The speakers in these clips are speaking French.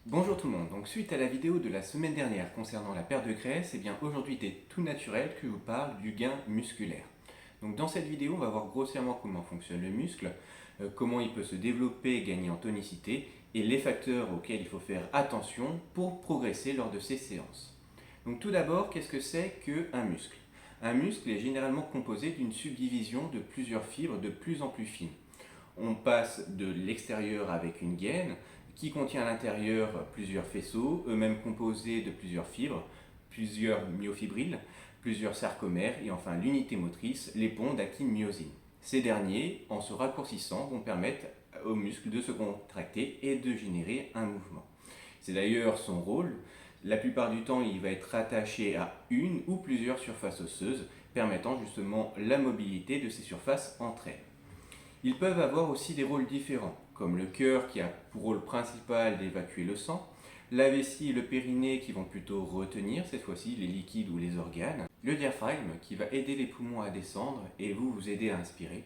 Bonjour tout le monde, donc suite à la vidéo de la semaine dernière concernant la perte de graisse, aujourd'hui il est tout naturel que je vous parle du gain musculaire. Donc dans cette vidéo on va voir grossièrement comment fonctionne le muscle, comment il peut se développer et gagner en tonicité et les facteurs auxquels il faut faire attention pour progresser lors de ces séances. Donc tout d'abord, qu'est-ce que c'est qu'un muscle? Un muscle est généralement composé d'une subdivision de plusieurs fibres de plus en plus fines. On passe de l'extérieur avec une gaine qui contient à l'intérieur plusieurs faisceaux, eux-mêmes composés de plusieurs fibres, plusieurs myofibrilles, plusieurs sarcomères et enfin l'unité motrice, les ponts d'actine-myosine. Ces derniers, en se raccourcissant, vont permettre aux muscles de se contracter et de générer un mouvement. C'est d'ailleurs son rôle. La plupart du temps, il va être attaché à une ou plusieurs surfaces osseuses, permettant justement la mobilité de ces surfaces entre elles. Ils peuvent avoir aussi des rôles différents, comme le cœur qui a pour rôle principal d'évacuer le sang, la vessie et le périnée qui vont plutôt retenir, cette fois-ci, les liquides ou les organes, le diaphragme qui va aider les poumons à descendre et vous aider à inspirer.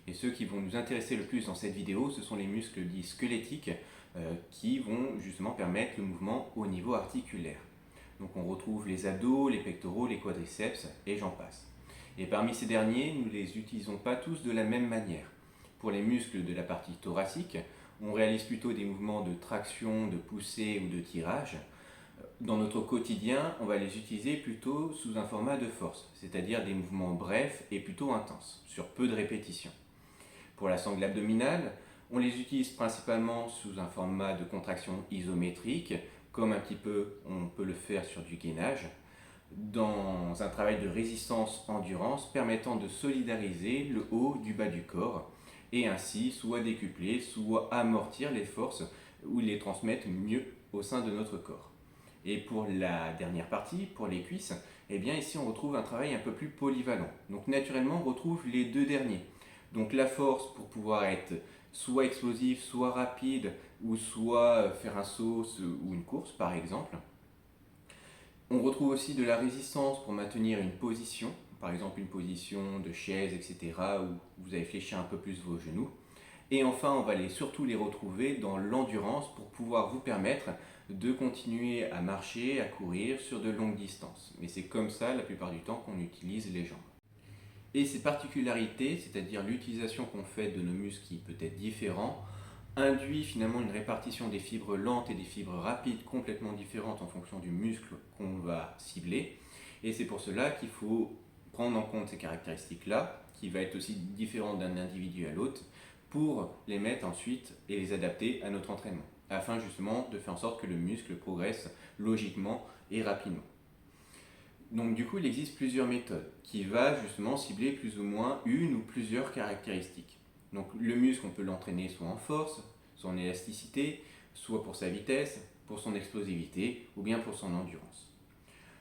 Et ceux qui vont nous intéresser le plus dans cette vidéo, ce sont les muscles dits squelettiques qui vont justement permettre le mouvement au niveau articulaire. Donc on retrouve les abdos, les pectoraux, les quadriceps et j'en passe. Et parmi ces derniers, nous ne les utilisons pas tous de la même manière. Pour les muscles de la partie thoracique, on réalise plutôt des mouvements de traction, de poussée ou de tirage. Dans notre quotidien, on va les utiliser plutôt sous un format de force, c'est-à-dire des mouvements brefs et plutôt intenses, sur peu de répétitions. Pour la sangle abdominale, on les utilise principalement sous un format de contraction isométrique, comme un petit peu on peut le faire sur du gainage, dans un travail de résistance-endurance permettant de solidariser le haut du bas du corps et ainsi soit décupler, soit amortir les forces ou les transmettre mieux au sein de notre corps. Et pour la dernière partie, pour les cuisses, eh bien ici on retrouve un travail un peu plus polyvalent. Donc naturellement on retrouve les deux derniers. Donc la force pour pouvoir être soit explosif, soit rapide, ou soit faire un saut ou une course par exemple. On retrouve aussi de la résistance pour maintenir une position, par exemple une position de chaise, etc., où vous allez fléchir un peu plus vos genoux. Et enfin, on va surtout les retrouver dans l'endurance pour pouvoir vous permettre de continuer à marcher, à courir sur de longues distances. Mais c'est comme ça la plupart du temps qu'on utilise les jambes. Et ces particularités, c'est-à-dire l'utilisation qu'on fait de nos muscles qui peut être différent, induit finalement une répartition des fibres lentes et des fibres rapides complètement différentes en fonction du muscle qu'on va cibler. Et c'est pour cela qu'il faut prendre en compte ces caractéristiques-là, qui va être aussi différent d'un individu à l'autre, pour les mettre ensuite et les adapter à notre entraînement, afin justement de faire en sorte que le muscle progresse logiquement et rapidement. Donc du coup, il existe plusieurs méthodes qui va justement cibler plus ou moins une ou plusieurs caractéristiques. Donc le muscle, on peut l'entraîner soit en force, soit en élasticité, soit pour sa vitesse, pour son explosivité ou bien pour son endurance.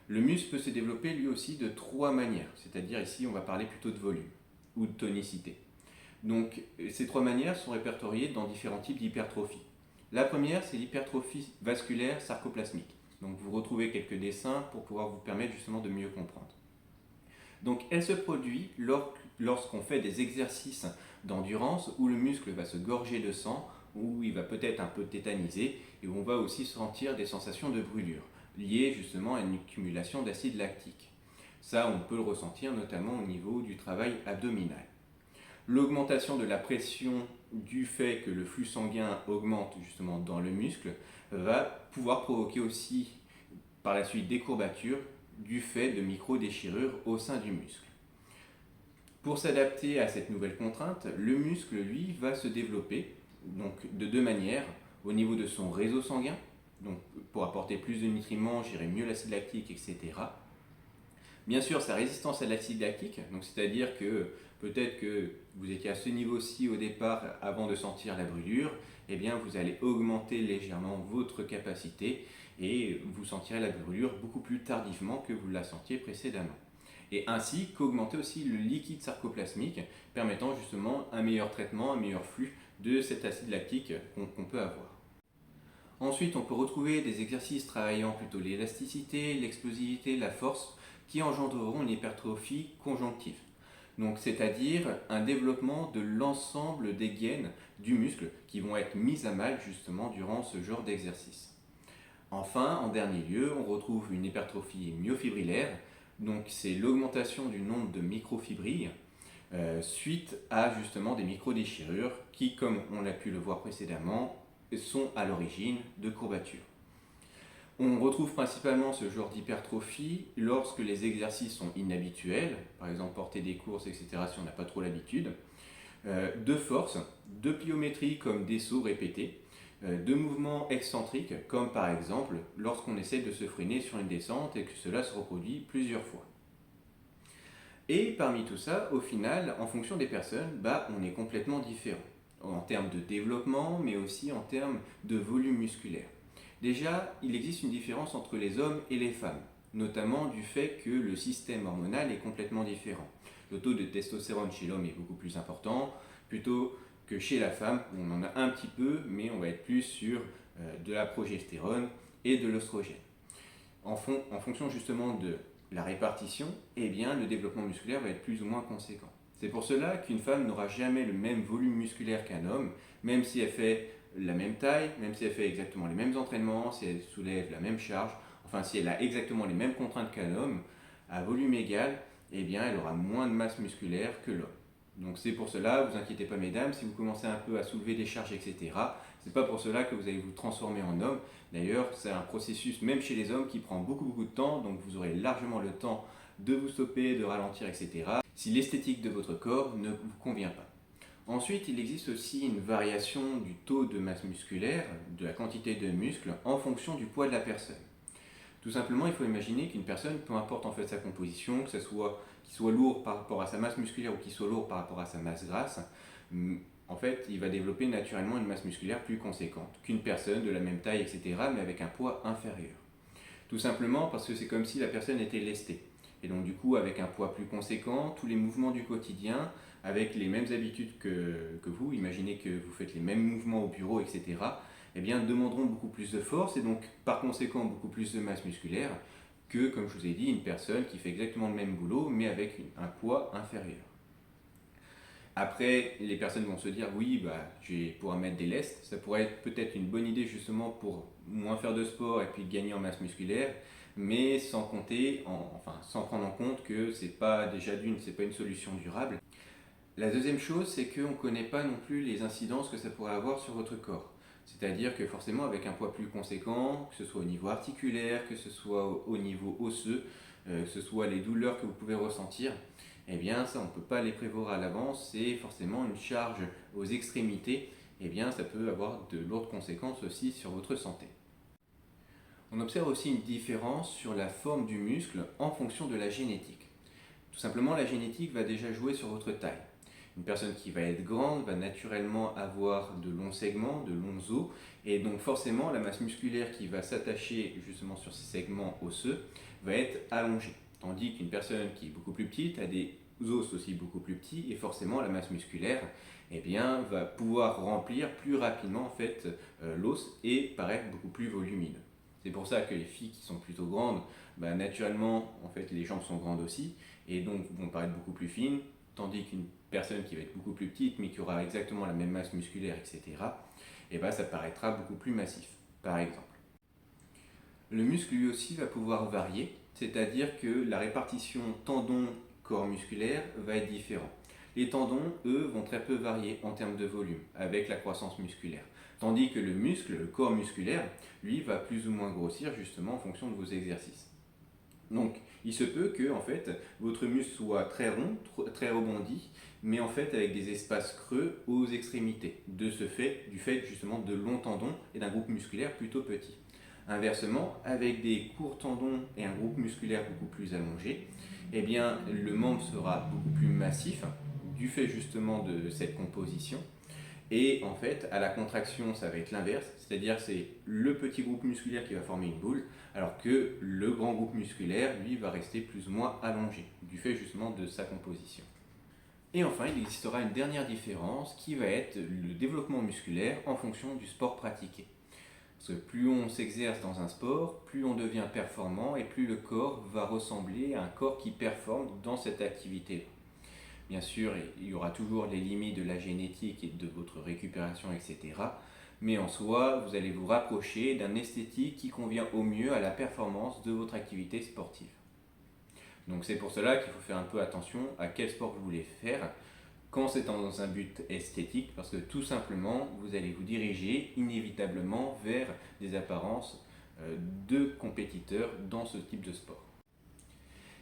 Le muscle peut se développer lui aussi de trois manières, c'est-à-dire ici on va parler plutôt de volume ou de tonicité. Donc ces trois manières sont répertoriées dans différents types d'hypertrophie. La première, c'est l'hypertrophie vasculaire sarcoplasmique. Donc vous retrouvez quelques dessins pour pouvoir vous permettre justement de mieux comprendre. Donc elle se produit lorsqu'on fait des exercices d'endurance où le muscle va se gorger de sang, où il va peut-être un peu tétaniser et où on va aussi sentir des sensations de brûlure liées justement à une accumulation d'acide lactique. Ça, on peut le ressentir notamment au niveau du travail abdominal. L'augmentation de la pression du fait que le flux sanguin augmente justement dans le muscle va pouvoir provoquer aussi par la suite des courbatures du fait de micro-déchirures au sein du muscle. Pour s'adapter à cette nouvelle contrainte, le muscle, lui, va se développer donc, de deux manières. Au niveau de son réseau sanguin, donc pour apporter plus de nutriments, gérer mieux l'acide lactique, etc. Bien sûr, sa résistance à l'acide lactique, donc c'est-à-dire que peut-être que vous étiez à ce niveau-ci au départ avant de sentir la brûlure, eh bien vous allez augmenter légèrement votre capacité et vous sentirez la brûlure beaucoup plus tardivement que vous la sentiez précédemment. Et ainsi qu'augmenter aussi le liquide sarcoplasmique, permettant justement un meilleur traitement, un meilleur flux de cet acide lactique qu'on peut avoir. Ensuite, on peut retrouver des exercices travaillant plutôt l'élasticité, l'explosivité, la force, qui engendreront une hypertrophie conjonctive. Donc, c'est-à-dire un développement de l'ensemble des gaines du muscle qui vont être mises à mal justement durant ce genre d'exercice. Enfin, en dernier lieu, on retrouve une hypertrophie myofibrillaire, donc c'est l'augmentation du nombre de microfibrilles suite à justement des microdéchirures qui, comme on l'a pu le voir précédemment, sont à l'origine de courbatures. On retrouve principalement ce genre d'hypertrophie lorsque les exercices sont inhabituels, par exemple porter des courses, etc. si on n'a pas trop l'habitude, de force, de pliométrie comme des sauts répétés, de mouvements excentriques comme par exemple lorsqu'on essaie de se freiner sur une descente et que cela se reproduit plusieurs fois. Et parmi tout ça, au final, en fonction des personnes, on est complètement différent en termes de développement, mais aussi en termes de volume musculaire. Déjà, il existe une différence entre les hommes et les femmes, notamment du fait que le système hormonal est complètement différent. Le taux de testostérone chez l'homme est beaucoup plus important, plutôt que chez la femme, où on en a un petit peu, mais on va être plus sur de la progestérone et de l'oestrogène. En fonction justement de la répartition, le développement musculaire va être plus ou moins conséquent. C'est pour cela qu'une femme n'aura jamais le même volume musculaire qu'un homme, même si elle fait la même taille, même si elle fait exactement les mêmes entraînements, si elle soulève la même charge, enfin si elle a exactement les mêmes contraintes qu'un homme, à volume égal, elle aura moins de masse musculaire que l'homme. Donc c'est pour cela, vous inquiétez pas mesdames, si vous commencez un peu à soulever des charges, etc., c'est pas pour cela que vous allez vous transformer en homme. D'ailleurs, c'est un processus, même chez les hommes, qui prend beaucoup de temps, donc vous aurez largement le temps de vous stopper, de ralentir, etc., si l'esthétique de votre corps ne vous convient pas. Ensuite, il existe aussi une variation du taux de masse musculaire, de la quantité de muscles, en fonction du poids de la personne. Tout simplement, il faut imaginer qu'une personne, peu importe en fait sa composition, que ce soit qu'il soit lourd par rapport à sa masse musculaire ou qu'il soit lourd par rapport à sa masse grasse, en fait, il va développer naturellement une masse musculaire plus conséquente qu'une personne de la même taille, etc., mais avec un poids inférieur. Tout simplement parce que c'est comme si la personne était lestée. Et donc du coup, avec un poids plus conséquent, tous les mouvements du quotidien, avec les mêmes habitudes que vous, imaginez que vous faites les mêmes mouvements au bureau, etc., demanderont beaucoup plus de force et donc par conséquent beaucoup plus de masse musculaire que, comme je vous ai dit, une personne qui fait exactement le même boulot mais avec un poids inférieur. Après, les personnes vont se dire oui, je vais pouvoir mettre des lestes, ça pourrait être peut-être une bonne idée justement pour moins faire de sport et puis gagner en masse musculaire, mais sans prendre en compte que c'est pas c'est pas une solution durable. La deuxième chose, c'est qu'on ne connaît pas non plus les incidences que ça pourrait avoir sur votre corps. C'est-à-dire que forcément, avec un poids plus conséquent, que ce soit au niveau articulaire, que ce soit au niveau osseux, que ce soit les douleurs que vous pouvez ressentir, ça, on ne peut pas les prévoir à l'avance. C'est forcément une charge aux extrémités. Ça peut avoir de lourdes conséquences aussi sur votre santé. On observe aussi une différence sur la forme du muscle en fonction de la génétique. Tout simplement, la génétique va déjà jouer sur votre taille. Une personne qui va être grande va naturellement avoir de longs segments, de longs os, et donc forcément la masse musculaire qui va s'attacher justement sur ces segments osseux va être allongée. Tandis qu'une personne qui est beaucoup plus petite a des os aussi beaucoup plus petits, et forcément la masse musculaire va pouvoir remplir plus rapidement l'os et paraître beaucoup plus volumineux. C'est pour ça que les filles qui sont plutôt grandes, naturellement les jambes sont grandes aussi, et donc vont paraître beaucoup plus fines, tandis qu'une personne qui va être beaucoup plus petite mais qui aura exactement la même masse musculaire, etc., ça paraîtra beaucoup plus massif, par exemple. Le muscle lui aussi va pouvoir varier, c'est-à-dire que la répartition tendon-corps musculaire va être différente. Les tendons, eux, vont très peu varier en termes de volume avec la croissance musculaire. Tandis que le muscle, le corps musculaire, lui, va plus ou moins grossir justement en fonction de vos exercices. Donc, il se peut que votre muscle soit très rond, très rebondi, mais avec des espaces creux aux extrémités, du fait justement de longs tendons et d'un groupe musculaire plutôt petit. Inversement, avec des courts tendons et un groupe musculaire beaucoup plus allongé, le membre sera beaucoup plus massif, du fait justement de cette composition. Et à la contraction, ça va être l'inverse, c'est-à-dire c'est le petit groupe musculaire qui va former une boule, alors que le grand groupe musculaire, lui, va rester plus ou moins allongé, du fait justement de sa composition. Et enfin, il existera une dernière différence qui va être le développement musculaire en fonction du sport pratiqué. Parce que plus on s'exerce dans un sport, plus on devient performant et plus le corps va ressembler à un corps qui performe dans cette activité-là. Bien sûr, il y aura toujours les limites de la génétique et de votre récupération, etc. mais en soi, vous allez vous rapprocher d'un esthétique qui convient au mieux à la performance de votre activité sportive. Donc c'est pour cela qu'il faut faire un peu attention à quel sport vous voulez faire quand c'est dans un but esthétique, parce que tout simplement, vous allez vous diriger inévitablement vers des apparences de compétiteurs dans ce type de sport.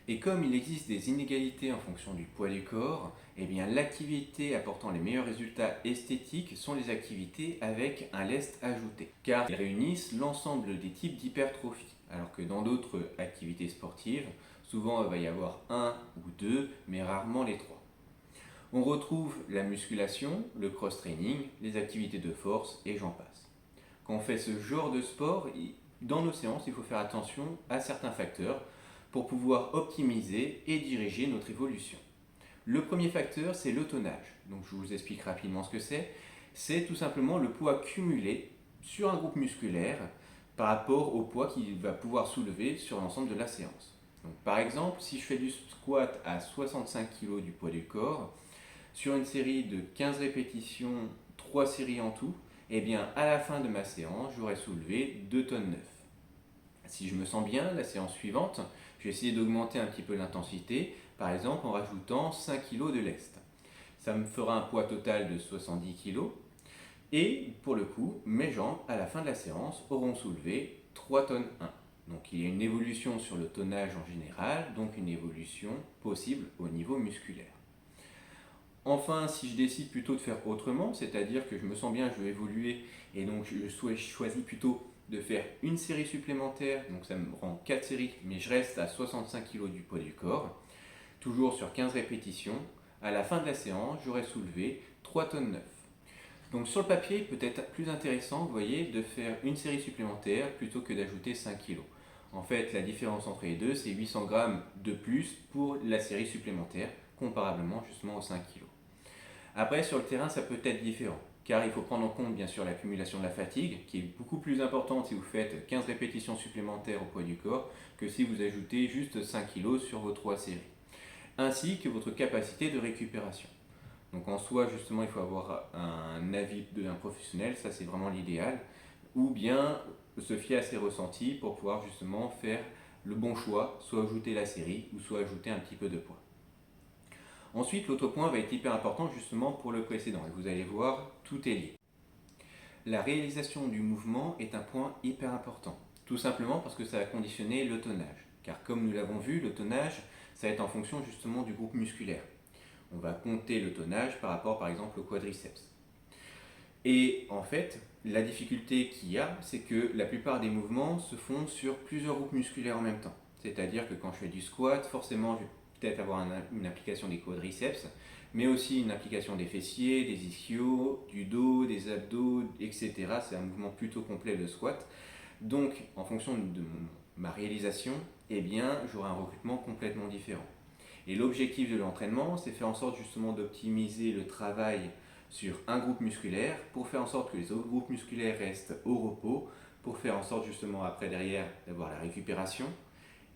Et comme il existe des inégalités en fonction du poids du corps, eh bien l'activité apportant les meilleurs résultats esthétiques sont les activités avec un lest ajouté, car elles réunissent l'ensemble des types d'hypertrophie, alors que dans d'autres activités sportives, souvent il va y avoir un ou deux, mais rarement les trois. On retrouve la musculation, le cross-training, les activités de force et j'en passe. Quand on fait ce genre de sport, dans nos séances, il faut faire attention à certains facteurs pour pouvoir optimiser et diriger notre évolution. Le premier facteur, c'est le tonnage. Donc je vous explique rapidement ce que c'est. C'est tout simplement le poids cumulé sur un groupe musculaire par rapport au poids qu'il va pouvoir soulever sur l'ensemble de la séance. Donc, par exemple, si je fais du squat à 65 kg du poids du corps, sur une série de 15 répétitions, 3 séries en tout, eh bien à la fin de ma séance, j'aurai soulevé 2 tonnes 9. Si je me sens bien, la séance suivante, je vais essayer d'augmenter un petit peu l'intensité, par exemple en rajoutant 5 kg de lest. Ça me fera un poids total de 70 kg. Et pour le coup, mes jambes, à la fin de la séance, auront soulevé 3 tonnes 1. Donc il y a une évolution sur le tonnage en général, donc une évolution possible au niveau musculaire. Enfin, si je décide plutôt de faire autrement, c'est-à-dire que je me sens bien, je veux évoluer, et donc je choisis plutôt de faire une série supplémentaire, donc ça me rend 4 séries, mais je reste à 65 kg du poids du corps, toujours sur 15 répétitions, à la fin de la séance, j'aurai soulevé 3 tonnes 9. Donc sur le papier, peut-être plus intéressant, vous voyez, de faire une série supplémentaire plutôt que d'ajouter 5 kg. En fait, la différence entre les deux, c'est 800 grammes de plus pour la série supplémentaire, comparablement justement aux 5 kg. Après, sur le terrain, ça peut être différent, car il faut prendre en compte bien sûr l'accumulation de la fatigue, qui est beaucoup plus importante si vous faites 15 répétitions supplémentaires au poids du corps que si vous ajoutez juste 5 kg sur vos 3 séries, ainsi que votre capacité de récupération. Donc en soi, justement, il faut avoir un avis d'un professionnel, ça c'est vraiment l'idéal, ou bien se fier à ses ressentis pour pouvoir justement faire le bon choix, soit ajouter la série ou soit ajouter un petit peu de poids. Ensuite, l'autre point va être hyper important justement pour le précédent, et vous allez voir, tout est lié. La réalisation du mouvement est un point hyper important, tout simplement parce que ça va conditionner le tonnage, car comme nous l'avons vu, le tonnage, ça va être en fonction justement du groupe musculaire. On va compter le tonnage par rapport par exemple au quadriceps. Et en fait, la difficulté qu'il y a, c'est que la plupart des mouvements se font sur plusieurs groupes musculaires en même temps. C'est-à-dire que quand je fais du squat, forcément, je vais peut-être avoir une application des quadriceps, mais aussi une application des fessiers, des ischios, du dos, des abdos, etc. C'est un mouvement plutôt complet de squat. Donc, en fonction de ma réalisation, eh bien, j'aurai un recrutement complètement différent. Et l'objectif de l'entraînement, c'est faire en sorte justement d'optimiser le travail sur un groupe musculaire pour faire en sorte que les autres groupes musculaires restent au repos, pour faire en sorte justement après derrière d'avoir la récupération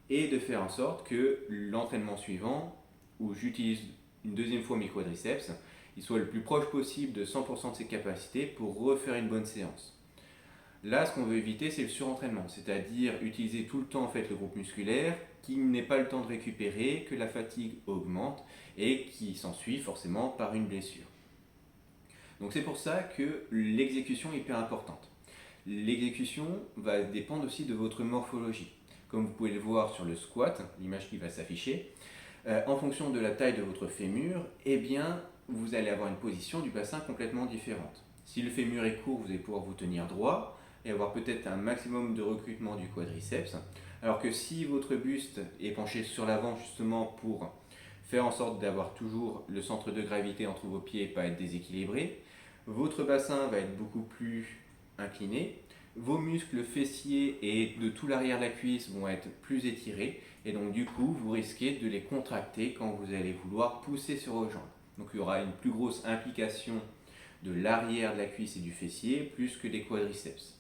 et de faire en sorte que l'entraînement suivant, où j'utilise une deuxième fois mes quadriceps, il soit le plus proche possible de 100% de ses capacités pour refaire une bonne séance. Là, ce qu'on veut éviter, c'est le surentraînement, c'est-à-dire utiliser tout le temps en fait, le groupe musculaire, qu'il n'ait pas le temps de récupérer, que la fatigue augmente et qui s'ensuit forcément par une blessure. Donc c'est pour ça que l'exécution est hyper importante. L'exécution va dépendre aussi de votre morphologie. Comme vous pouvez le voir sur le squat, l'image qui va s'afficher, en fonction de la taille de votre fémur, eh bien, vous allez avoir une position du bassin complètement différente. Si le fémur est court, vous allez pouvoir vous tenir droit et avoir peut-être un maximum de recrutement du quadriceps, alors que si votre buste est penché sur l'avant justement pour faire en sorte d'avoir toujours le centre de gravité entre vos pieds et pas être déséquilibré, votre bassin va être beaucoup plus incliné, vos muscles fessiers et de tout l'arrière de la cuisse vont être plus étirés et donc du coup vous risquez de les contracter quand vous allez vouloir pousser sur vos jambes. Donc il y aura une plus grosse implication de l'arrière de la cuisse et du fessier plus que des quadriceps.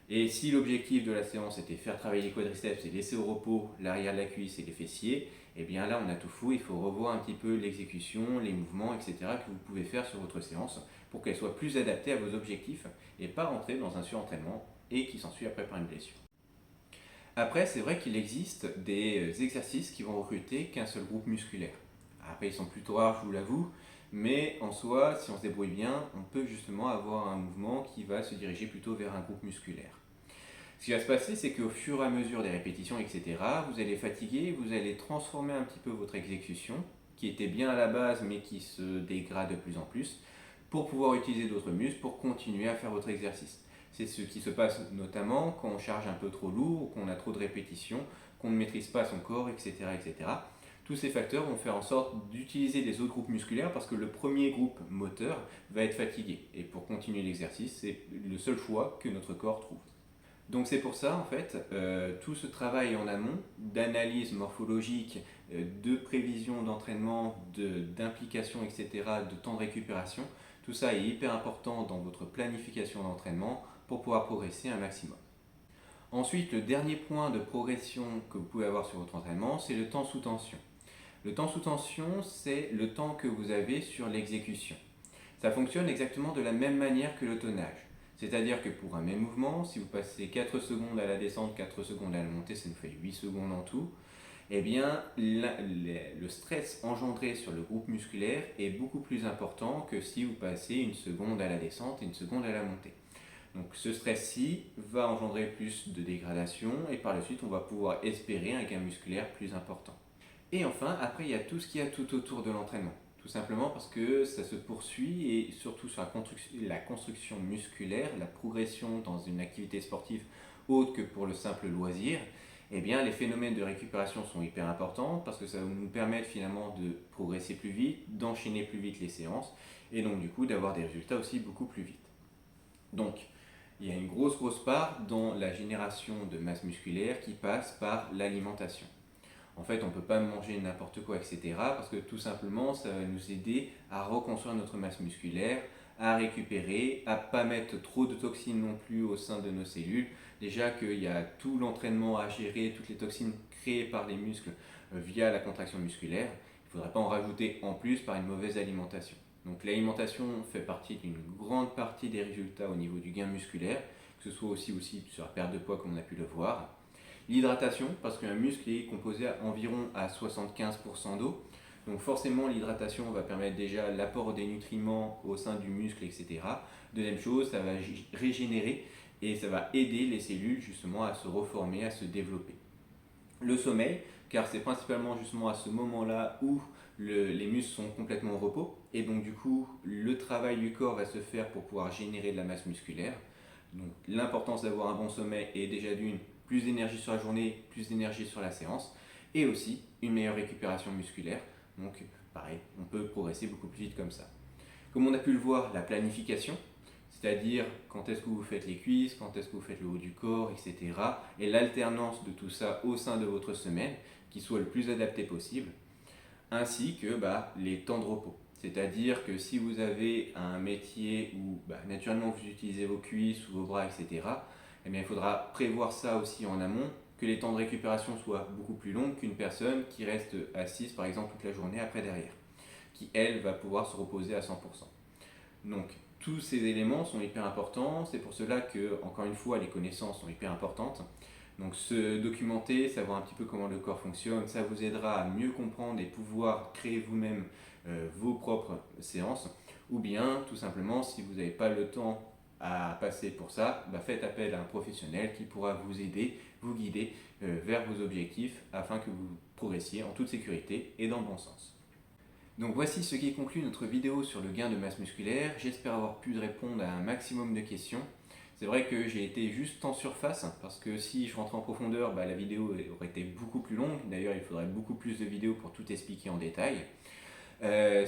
Et si l'objectif de la séance était faire travailler les quadriceps et laisser au repos l'arrière de la cuisse et les fessiers, eh bien là on a tout faux, il faut revoir un petit peu l'exécution, les mouvements, etc. que vous pouvez faire sur votre séance pour qu'elle soit plus adaptée à vos objectifs et pas rentrer dans un surentraînement et qui s'ensuit après par une blessure. Après, c'est vrai qu'il existe des exercices qui vont recruter qu'un seul groupe musculaire. Après, ils sont plutôt rares, je vous l'avoue, mais en soi, si on se débrouille bien, on peut justement avoir un mouvement qui va se diriger plutôt vers un groupe musculaire. Ce qui va se passer, c'est qu'au fur et à mesure des répétitions, etc., vous allez fatiguer, vous allez transformer un petit peu votre exécution, qui était bien à la base, mais qui se dégrade de plus en plus, pour pouvoir utiliser d'autres muscles pour continuer à faire votre exercice. C'est ce qui se passe notamment quand on charge un peu trop lourd, qu'on a trop de répétitions, qu'on ne maîtrise pas son corps, etc., etc. Tous ces facteurs vont faire en sorte d'utiliser les autres groupes musculaires parce que le premier groupe moteur va être fatigué. Et pour continuer l'exercice, c'est le seul choix que notre corps trouve. Donc c'est pour ça, en fait, tout ce travail en amont, d'analyse morphologique, de prévision d'entraînement, d'implication, etc., de temps de récupération, tout ça est hyper important dans votre planification d'entraînement pour pouvoir progresser un maximum. Ensuite, le dernier point de progression que vous pouvez avoir sur votre entraînement, c'est le temps sous tension. Le temps sous tension, c'est le temps que vous avez sur l'exécution. Ça fonctionne exactement de la même manière que le tonnage. C'est-à-dire que pour un même mouvement, si vous passez 4 secondes à la descente, 4 secondes à la montée, ça nous fait 8 secondes en tout, eh bien le stress engendré sur le groupe musculaire est beaucoup plus important que si vous passez une seconde à la descente et une seconde à la montée. Donc ce stress-ci va engendrer plus de dégradation et par la suite on va pouvoir espérer un gain musculaire plus important. Et enfin, après il y a tout ce qu'il y a tout autour de l'entraînement. Tout simplement parce que ça se poursuit et surtout sur la construction musculaire, la progression dans une activité sportive autre que pour le simple loisir, eh bien les phénomènes de récupération sont hyper importants parce que ça va nous permettre finalement de progresser plus vite, d'enchaîner plus vite les séances et donc du coup d'avoir des résultats aussi beaucoup plus vite. Donc il y a une grosse part dans la génération de masse musculaire qui passe par l'alimentation. En fait, on ne peut pas manger n'importe quoi, etc. Parce que tout simplement, ça va nous aider à reconstruire notre masse musculaire, à récupérer, à ne pas mettre trop de toxines non plus au sein de nos cellules. Déjà qu'il y a tout l'entraînement à gérer, toutes les toxines créées par les muscles via la contraction musculaire. Il ne faudrait pas en rajouter en plus par une mauvaise alimentation. Donc l'alimentation fait partie d'une grande partie des résultats au niveau du gain musculaire, que ce soit aussi sur la perte de poids comme on a pu le voir. L'hydratation, parce qu'un muscle est composé environ à 75% d'eau. Donc forcément, l'hydratation va permettre déjà l'apport des nutriments au sein du muscle, etc. Deuxième chose, ça va régénérer et ça va aider les cellules justement à se reformer, à se développer. Le sommeil, car c'est principalement justement à ce moment-là où les muscles sont complètement au repos et donc du coup le travail du corps va se faire pour pouvoir générer de la masse musculaire. Donc l'importance d'avoir un bon sommeil est déjà d'une plus d'énergie sur la journée, plus d'énergie sur la séance, et aussi une meilleure récupération musculaire. Donc pareil, on peut progresser beaucoup plus vite comme ça. Comme on a pu le voir, la planification, c'est-à-dire quand est-ce que vous faites les cuisses, quand est-ce que vous faites le haut du corps, etc. Et l'alternance de tout ça au sein de votre semaine, qui soit le plus adapté possible, ainsi que les temps de repos. C'est-à-dire que si vous avez un métier où naturellement vous utilisez vos cuisses ou vos bras, etc., eh bien, il faudra prévoir ça aussi en amont, que les temps de récupération soient beaucoup plus longs qu'une personne qui reste assise par exemple toute la journée après derrière, qui elle va pouvoir se reposer à 100%. Donc tous ces éléments sont hyper importants, c'est pour cela que, encore une fois, les connaissances sont hyper importantes. Donc se documenter, savoir un petit peu comment le corps fonctionne, ça vous aidera à mieux comprendre et pouvoir créer vous-même vos propres séances. Ou bien, tout simplement, si vous n'avez pas le temps à passer pour ça, faites appel à un professionnel qui pourra vous aider, vous guider vers vos objectifs afin que vous progressiez en toute sécurité et dans le bon sens. Donc voici ce qui conclut notre vidéo sur le gain de masse musculaire. J'espère avoir pu répondre à un maximum de questions. C'est vrai que j'ai été juste en surface, parce que si je rentrais en profondeur, la vidéo aurait été beaucoup plus longue. D'ailleurs, il faudrait beaucoup plus de vidéos pour tout expliquer en détail.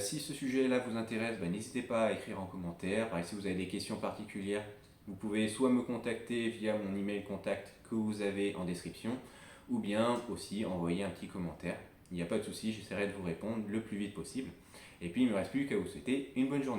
Si ce sujet-là vous intéresse, n'hésitez pas à écrire en commentaire. Par exemple, si vous avez des questions particulières, vous pouvez soit me contacter via mon email contact que vous avez en description, ou bien aussi envoyer un petit commentaire. Il n'y a pas de souci, j'essaierai de vous répondre le plus vite possible. Et puis il ne me reste plus qu'à vous souhaiter une bonne journée.